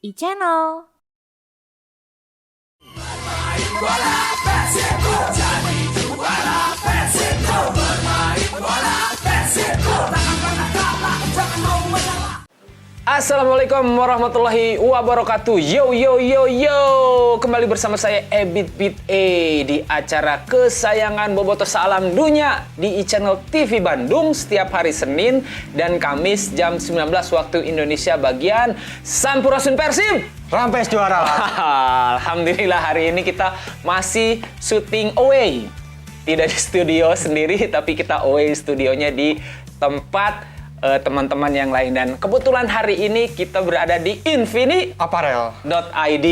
e-channel. Assalamualaikum warahmatullahi wabarakatuh. Yo yo yo yo. Kembali bersama saya Ebit Bit E di acara kesayangan Bobotoh Salam Dunia di e-channel TV Bandung setiap hari Senin dan Kamis jam 19 waktu Indonesia bagian Sampurasun Persib. Rampes juara. Alhamdulillah hari ini kita masih syuting away. Tidak di studio sendiri tapi kita away studionya di tempat teman-teman yang lain, dan kebetulan hari ini kita berada di Infini Apparel.id.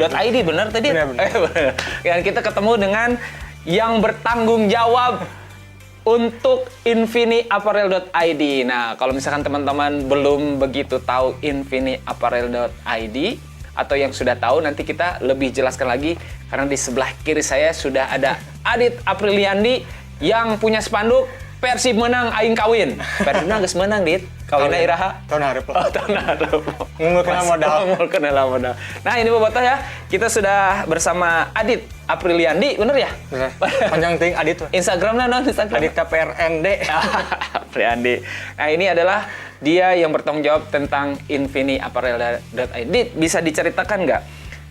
.id benar tadi? Benar. Dan kita ketemu dengan yang bertanggung jawab untuk Infini Apparel.id. Nah, kalau misalkan teman-teman belum begitu tahu Infini Apparel.id atau yang sudah tahu, nanti kita lebih jelaskan lagi karena di sebelah kiri saya sudah ada Adit Apriliandi yang punya spanduk Persib menang aing kawin. Persib geus menang dit. Kawinna iraha? Tahun hareup. Oh, tahun hareup. Ngumpulkeun modal. Nah, ini Bobotoh ya. Kita sudah bersama Adit Apriliandi, bener ya? Bener. Panjang ting Adit. Instagramnya Instagram. Adit PRND. Apriliandi. Nah, ini adalah dia yang bertanggung jawab tentang Infini Apparel.id. Bisa diceritakan nggak?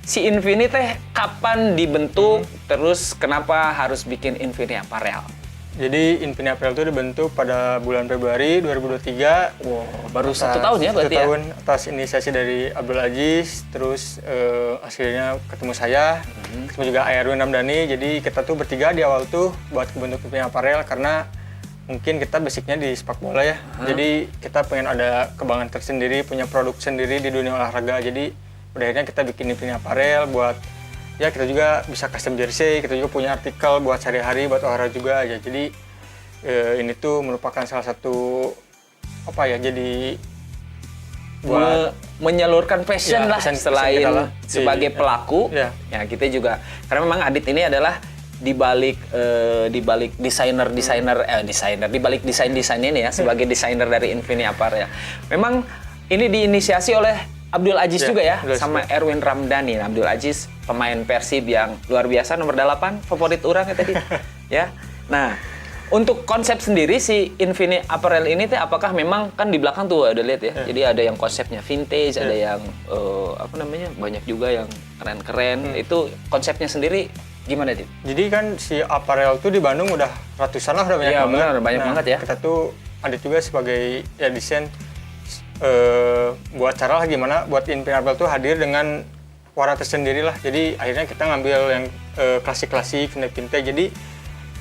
Si Infini teh kapan dibentuk? Terus kenapa harus bikin Infini Apparel? Jadi Infini Apparel itu dibentuk pada bulan Februari 2023. Wow, baru 1 tahun ya berarti ya? 1 tahun atas inisiasi dari Abdul Aziz, terus akhirnya ketemu saya, ketemu juga Erwin Ramdhani. Jadi kita tuh bertiga di awal tuh buat bentuk Infini Apparel karena mungkin kita basicnya di sepak bola ya. Jadi kita pengen ada kebanggaan tersendiri, punya produk sendiri di dunia olahraga. Jadi pada akhirnya kita bikin Infini Apparel buat ya kita juga bisa custom jersey, kita juga punya artikel buat sehari-hari, buat olahraga juga ya. Jadi ini tuh merupakan salah satu apa ya, jadi buat menyalurkan passion ya, lah passion selain kita lah. sebagai pelaku. Ya. Ya kita juga karena memang Adit ini adalah di balik desainer ini ya, sebagai desainer dari Infini Apparel. Memang ini diinisiasi oleh Abdul Aziz juga ya, sama Erwin Ramdhani. Abdul Aziz pemain Persib yang luar biasa, nomor 8, favorit orang ya tadi. Ya. Nah, untuk konsep sendiri si Infini Apparel ini teh apakah memang kan di belakang tuh ada lihat ya. Jadi ada yang konsepnya vintage, ada yang banyak juga yang keren-keren. Itu konsepnya sendiri gimana, Dit? Jadi kan si Apparel tuh di Bandung udah ratusan lah, udah banyak banget. banget. Benar, banyak banget ya. Kita tuh ada juga sebagai ya desain buat cara lah gimana buat Infini Apparel tuh hadir dengan warna tersendiri lah. Jadi akhirnya kita ngambil yang klasik-klasik, vintage. Jadi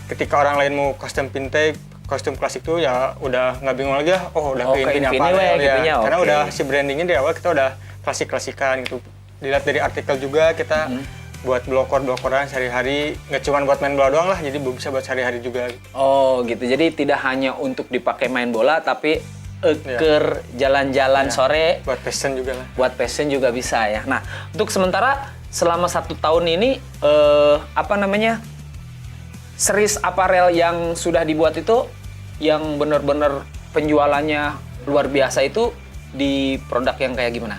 ketika orang lain mau custom vintage, kostum klasik tuh ya udah nggak bingung lagi ya. Oh udah ke Infini Apparel ya. Karena udah si brandingnya dari awal kita udah klasik-klasikan gitu. Dilihat dari artikel juga kita buat blokor-blokoran sehari-hari, nggak cuma buat main bola doang lah, jadi bisa buat sehari-hari juga. Oh gitu, jadi tidak hanya untuk dipakai main bola, tapi jalan-jalan sore buat passion juga lah. Buat passion juga bisa ya. Nah, untuk sementara selama 1 tahun ini series apparel yang sudah dibuat itu yang benar-benar penjualannya luar biasa itu di produk yang kayak gimana?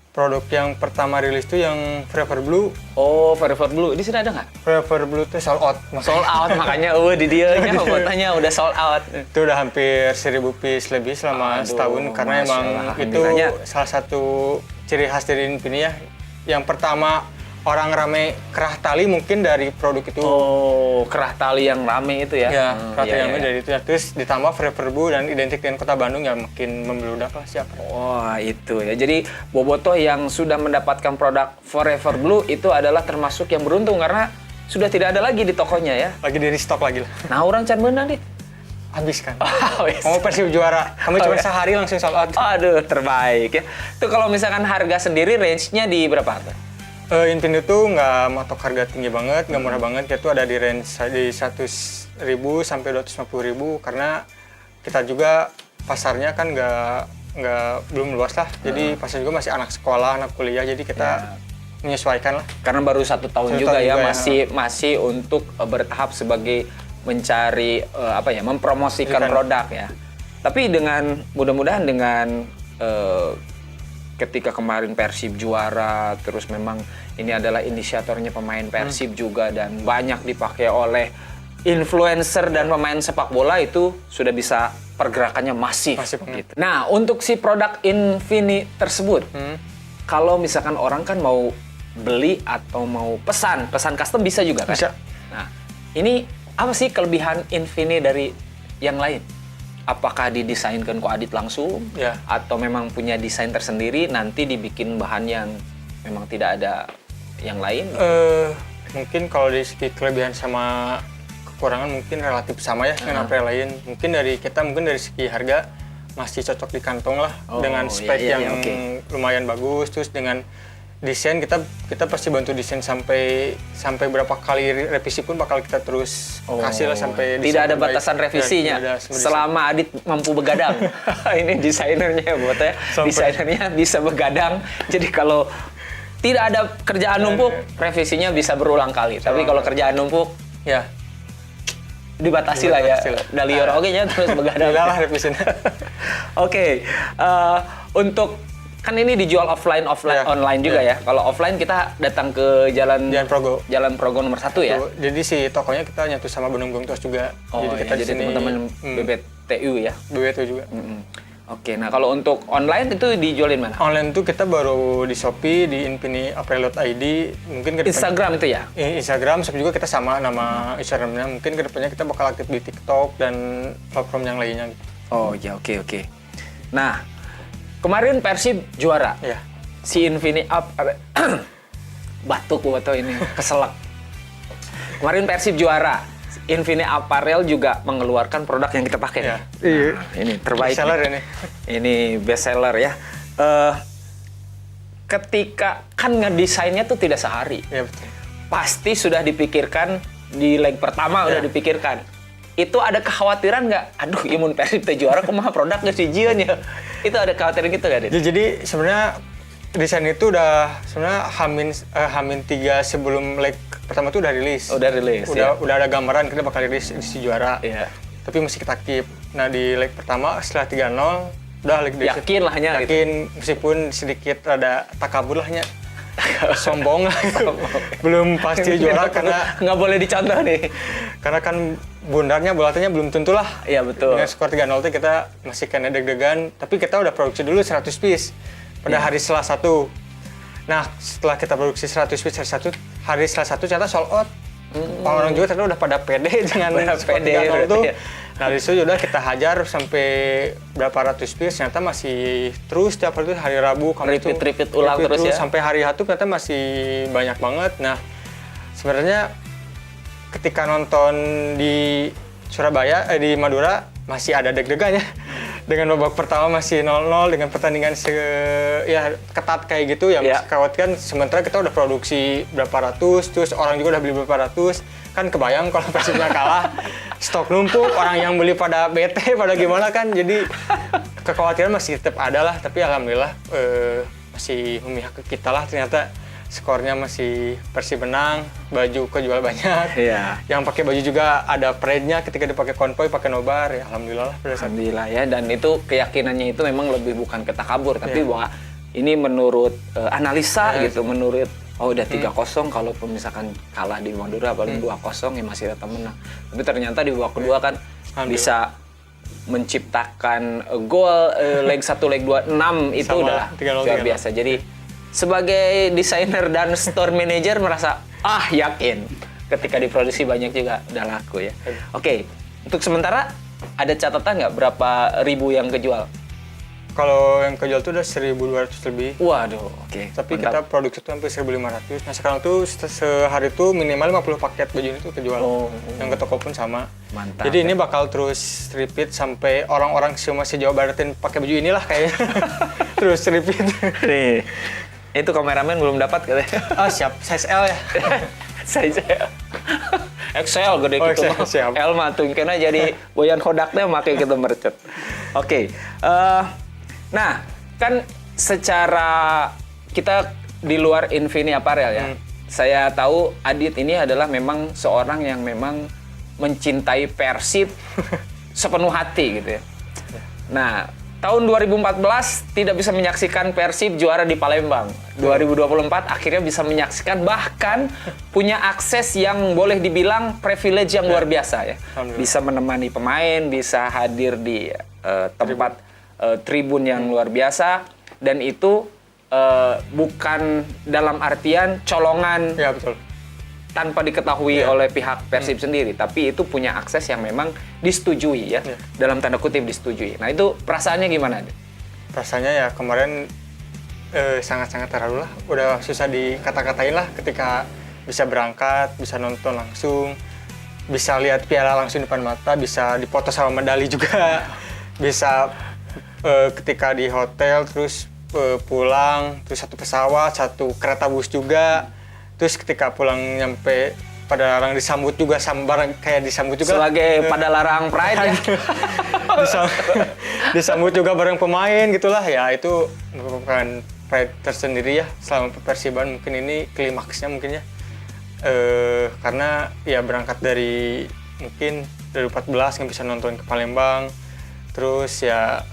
Produk yang pertama rilis tuh yang Forever Blue. Oh, Forever Blue. Di sini ada nggak? Forever Blue tuh sold out. Sold out, makanya di dianya fotonya udah sold out. Itu udah hampir 1000 piece lebih selama setahun karena emang itu salah satu ciri khas dari Infini ya. Yang pertama orang rame kerah tali mungkin dari produk itu. Oh, kerah tali yang rame itu ya? Ya, kerah tali yang rame dari itu ya. Terus ditambah Forever Blue dan identik dengan kota Bandung ya makin membeludak lah siapa. Wah, itu ya. Jadi Bobotoh yang sudah mendapatkan produk Forever Blue itu adalah termasuk yang beruntung karena sudah tidak ada lagi di tokonya ya. Lagi di restock lagi lah. Nah, orang can beunang dit. Habis kan. Mau Persib juara. Kamu cuma sehari langsung sold out. Aduh, terbaik ya. Itu kalau misalkan harga sendiri range-nya di berapa tuh? Infini tuh nggak matok harga tinggi banget, nggak murah banget. Dia tuh ada di range di 100.000 sampai 250.000 karena kita juga pasarnya kan belum luas lah. Jadi pasar juga masih anak sekolah, anak kuliah. Jadi kita menyesuaikan lah. Karena baru 1 tahun juga ya, masih untuk bertahap sebagai mencari mempromosikan produk ya. Tapi dengan mudah-mudahan dengan ketika kemarin Persib juara, terus memang ini adalah inisiatornya pemain Persib juga dan banyak dipakai oleh influencer dan pemain sepak bola, itu sudah bisa pergerakannya masif gitu. Nah, untuk si produk Infini tersebut, kalau misalkan orang kan mau beli atau mau pesan custom bisa juga kan? Bisa. Nah, ini apa sih kelebihan Infini dari yang lain? Apakah didesainkan Ko Adit langsung? Ya. Atau memang punya desain tersendiri, nanti dibikin bahan yang memang tidak ada yang lain? Mungkin kalau dari segi kelebihan sama kekurangan mungkin relatif sama ya dengan April lain. Mungkin dari segi harga masih cocok di kantong lah, dengan spek yang lumayan bagus. Terus dengan desain kita pasti bantu desain sampai berapa kali revisi pun bakal kita terus kasih lah sampai tidak ada batasan revisinya selama Adit mampu begadang. Ini desainernya buat ya, desainernya bisa begadang, jadi kalau tidak ada kerjaan numpuk revisinya bisa berulang kali. Tapi kalau kerjaan numpuk ya dibatasi lah ya, dalior oke nya terus begadang lah revisinya. Oke, untuk kan ini dijual offline online juga ya. Kalau offline kita datang ke Jalan Progo nomor 1 ya. Jadi si tokonya kita nyatu sama Benung Bungtos juga. Jadi kita jadi teman-teman BBTU ya. BBTU juga. Oke, nah kalau untuk online itu dijualin mana? Online tuh kita baru di Shopee, di infiniapparel.id, mungkin ke Instagram itu ya? Instagram, Shopee juga kita sama nama Instagramnya. Mungkin kedepannya kita bakal aktif di TikTok dan platform yang lainnya. Oh ya, oke. Nah, kemarin Persib juara. Iya. Si Infini batuk ini keselak. Kemarin Persib juara. Infini Apparel juga mengeluarkan produk yang kita pakai. Iya. Nah, ini terbaik. Best seller ini. Ini best seller ya. Ketika kan ngedesainnya tuh tidak sehari. Iya betul. Pasti sudah dipikirkan di leg pertama udah dipikirkan. Itu ada kekhawatiran nggak? Aduh, imun Persib teh juara, kumaha produk nggak sih jian ya? Itu ada kekhawatiran gitu nggak, Dit? Jadi sebenarnya desain itu udah sebenarnya Hamin 3 sebelum leg pertama tuh udah rilis. Udah rilis. Udah ada gambaran kita bakal rilis edisi juara. Iya. Tapi masih kita keep. Nah di leg pertama setelah 3-0 udah leg yakin lah nya. Yakin gitu. Meskipun sedikit ada takabur lah nya. Sombong lah. Belum pasti juara karena nggak boleh dicontoh nih. Karena kan bundarnya bolatanya belum tentu lah. Iya betul. Dengan skor 3-0 itu kita masih kena deg-degan, tapi kita udah produksi dulu 100 piece pada hari Selasa 1. Nah, setelah kita produksi 100 piece hari Selasa 1 ternyata sold out. Orang juga ternyata udah pada pede dengan skor 3-0 tuh. Nah, di situ udah kita hajar sampai berapa ratus piece, ternyata masih terus tiap hari itu hari Rabu kami itu repeat ulang terus ya. Sampai hari H ternyata masih banyak banget. Nah, sebenarnya ketika nonton di Surabaya, di Madura masih ada deg-degan ya. Dengan babak pertama masih 0-0 dengan pertandingan ketat kayak gitu yang khawatirkan, sementara kita udah produksi berapa ratus, terus orang juga udah beli berapa ratus. Kan kebayang kalau Persibnya kalah, stok numpuk, orang yang beli pada bete, pada gimana kan. Jadi kekhawatiran masih tetap ada lah, tapi alhamdulillah masih memihak ke kita lah, ternyata skornya masih Persib menang, baju kejual banyak. Iya. Yang pakai baju juga ada pride-nya ketika dipakai konvoy, pakai nobar, ya alhamdulillah lah. Alhamdulillah ya, dan itu keyakinannya itu memang lebih bukan ketakabur, tapi bahwa ini menurut analisa gitu, menurut udah 3-0 kalau misalkan kalah di Madura paling 2-0 ya masih tetap menang. Tapi ternyata di babak kedua kan bisa menciptakan gol leg 1, leg 2, 6 itu sama, udah luar biasa. Jadi sebagai desainer dan store manager merasa yakin ketika diproduksi banyak juga udah laku ya. Oke, untuk sementara ada catatan nggak berapa ribu yang kejual? Kalau yang kejual tuh udah 1.200 lebih. Waduh, oke. Tapi kita produksi tuh hampir 1.500. Nah sekarang tuh sehari tuh minimal 50 paket baju ini tuh kejual. Yang ke toko pun sama. Mantap. Jadi ini bakal terus repeat sampai orang-orang semua se-Jawa Baratin pakai baju inilah kayaknya. Terus repeat. Nih. Itu kameramen belum dapat katanya. Siap, size L ya. Size L. XL gede gitu mah. L mah tuh kena jadi boyan hodaknya make gitu mercet. Oke. Nah, kan secara kita di luar Infini Apparel ya. Saya tahu Adit ini adalah memang seorang yang memang mencintai Persib sepenuh hati gitu ya. Nah, tahun 2014 tidak bisa menyaksikan Persib juara di Palembang. 2024 akhirnya bisa menyaksikan, bahkan punya akses yang boleh dibilang privilege yang luar biasa ya. Bisa menemani pemain, bisa hadir di tempat tribun yang luar biasa, dan itu bukan dalam artian colongan. Ya, betul. Tanpa diketahui oleh pihak Persib sendiri, tapi itu punya akses yang memang disetujui ya, dalam tanda kutip disetujui. Nah itu perasaannya gimana? Rasanya ya kemarin sangat-sangat terharu lah, udah susah dikata-katain lah ketika bisa berangkat, bisa nonton langsung, bisa lihat piala langsung depan mata, bisa dipoto sama medali juga, bisa ketika di hotel terus pulang, terus satu pesawat, satu kereta bus juga. Terus ketika pulang nyampe Padalarang disambut juga bareng kayak disambut juga sebagai Padalarang Pride ya. Disambut juga bareng pemain gitulah ya, itu merupakan pride tersendiri ya selama Persiban. Mungkin ini klimaksnya mungkin ya, karena ya berangkat dari mungkin 2014 nggak bisa nonton ke Palembang, terus ya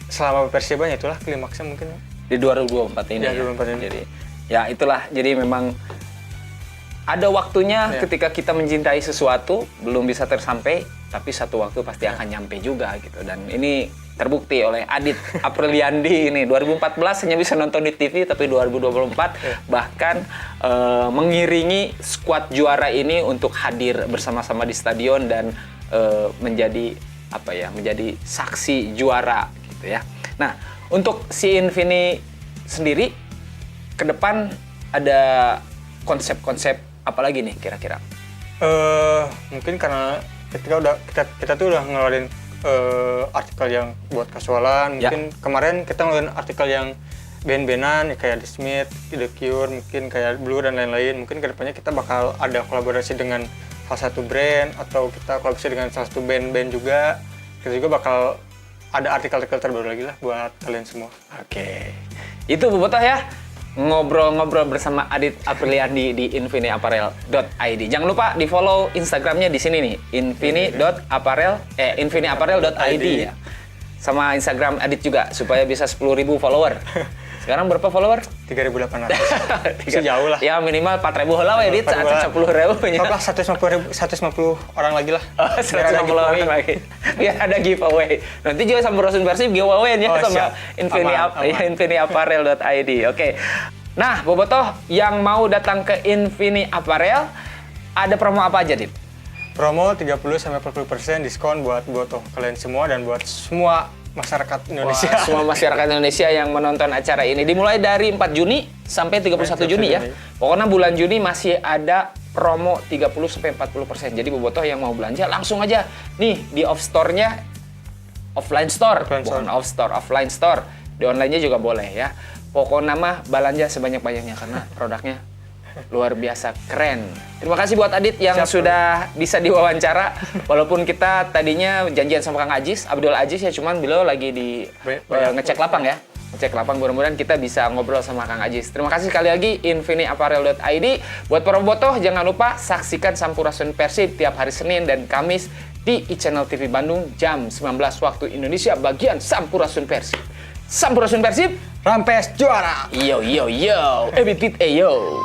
selama Persiban ya itulah klimaksnya mungkin di 2024 ini. Ya, 2024 ini. Jadi ya itulah, jadi memang ada waktunya ketika kita mencintai sesuatu belum bisa tersampai, tapi satu waktu pasti akan nyampe juga gitu. Dan ini terbukti oleh Adit Apriliandi ini. 2014 hanya bisa nonton di TV, tapi 2024 bahkan mengiringi skuad juara ini untuk hadir bersama-sama di stadion dan menjadi menjadi saksi juara gitu ya. Nah, untuk si Infini sendiri ke depan ada konsep-konsep apa lagi nih kira-kira? Mungkin karena kita tuh udah ngeluarin artikel yang buat kasualan. Mungkin kemarin kita ngeluarin artikel yang band-bandan ya, kayak The Smith, The Cure, mungkin kayak Blue dan lain-lain. Mungkin kedepannya kita bakal ada kolaborasi dengan salah satu brand, atau kita kolaborasi dengan salah satu band-band juga. Kita juga bakal ada artikel-artikel terbaru lagi lah buat kalian semua. Oke. Itu Bobotoh ya. Ngobrol-ngobrol bersama Adit Apriliandi di infiniapparel.id. Jangan lupa di follow Instagramnya di sini nih, infiniapparel.id ya. Sama Instagram Adit juga supaya bisa 10.000 follower. Sekarang berapa follower? 3.800. Masih jauh lah. Ya minimal 4.000 lah ya, Dit. 10.000 nya. Toplah 150 orang lagi lah. 150 orang lagi. Biar ada giveaway. Nanti juga sama Rasul Persib giveaway ya sama infiniapparel.id. Oke. Nah, Bobotoh yang mau datang ke Infini Apparel, ada promo apa aja, Dit? Promo 30-40% diskon buat Bobotoh kalian semua dan buat semua masyarakat Indonesia. Wah, semua masyarakat Indonesia yang menonton acara ini. Dimulai dari 4 Juni sampai 31 Juni ya. Pokoknya bulan Juni masih ada promo 30-40%. Jadi Bobotoh yang mau belanja langsung aja nih di offline store. Offline store. Di online-nya juga boleh ya. Pokoknya mah belanja sebanyak-banyaknya karena produknya luar biasa keren. Terima kasih buat Adit yang sudah bisa diwawancara. Walaupun kita tadinya janjian sama Kang Ajis, Abdul Aziz ya, cuman beliau lagi di ngecek lapang ya. Ngecek lapang, mudah-mudahan kita bisa ngobrol sama Kang Ajis. Terima kasih sekali lagi infiniapparel.id. Buat para Bobotoh jangan lupa saksikan Sampurasun Persib tiap hari Senin dan Kamis di iChannel TV Bandung jam 19 waktu Indonesia bagian Sampurasun Persib. Sampurasun Persib, Rampes juara. yo yo yo, ebipit eyo.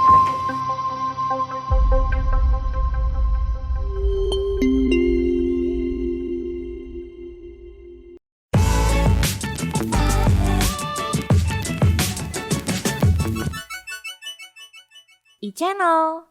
iChannel